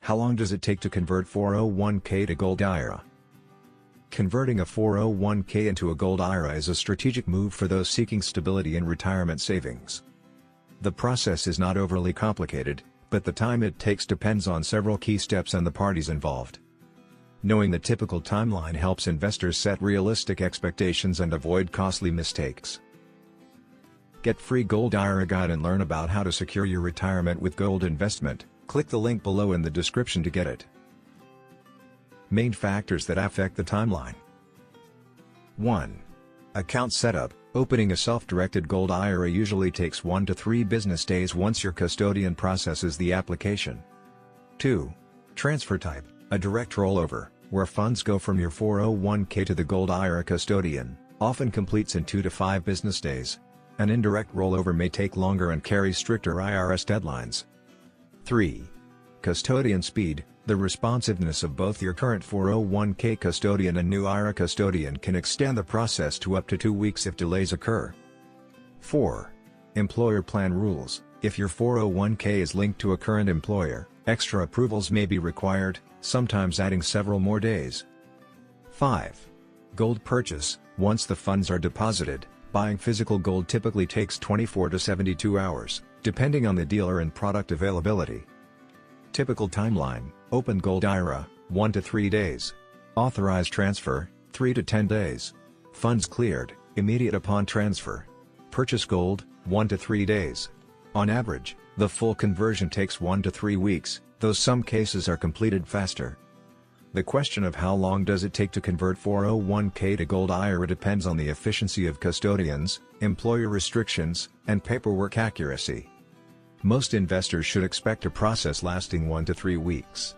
How long does it take to convert 401k to Gold IRA? Converting a 401k into a Gold IRA is a strategic move for those seeking stability in retirement savings. The process is not overly complicated, but the time it takes depends on several key steps and the parties involved. Knowing the typical timeline helps investors set realistic expectations and avoid costly mistakes. Get free Gold IRA guide and learn about how to secure your retirement with gold investment. Click the link below in the description to get it. Main factors that affect the timeline. 1. Account setup. Opening a self-directed Gold IRA usually takes 1 to 3 business days once your custodian processes the application. 2. Transfer type. A direct rollover, where funds go from your 401k to the Gold IRA custodian, often completes in 2 to 5 business days. An indirect rollover may take longer and carry stricter IRS deadlines. 3. Custodian speed. The responsiveness of both your current 401k custodian and new IRA custodian can extend the process to up to 2 weeks if delays occur. 4. Employer plan rules. If your 401k is linked to a current employer, extra approvals may be required, sometimes adding several more days. 5. Gold purchase. Once the funds are deposited, buying physical gold typically takes 24 to 72 hours, depending on the dealer and product availability. Typical timeline: open Gold IRA, 1 to 3 days. Authorized transfer, 3 to 10 days. Funds cleared, immediate upon transfer. Purchase gold, 1 to 3 days. On average, the full conversion takes 1 to 3 weeks, though some cases are completed faster. The question of how long does it take to convert 401k to Gold IRA depends on the efficiency of custodians, employer restrictions, and paperwork accuracy. Most investors should expect a process lasting 1 to 3 weeks.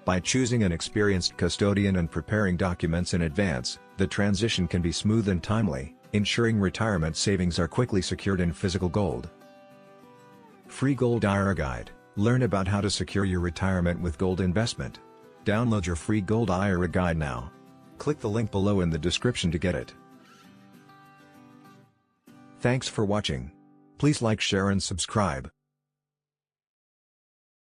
By choosing an experienced custodian and preparing documents in advance, the transition can be smooth and timely, ensuring retirement savings are quickly secured in physical gold. Free Gold IRA Guide. Learn about how to secure your retirement with gold investment. Download your free Gold IRA Guide now. Click the link below in the description to get it. Thanks for watching. Please like, share and subscribe.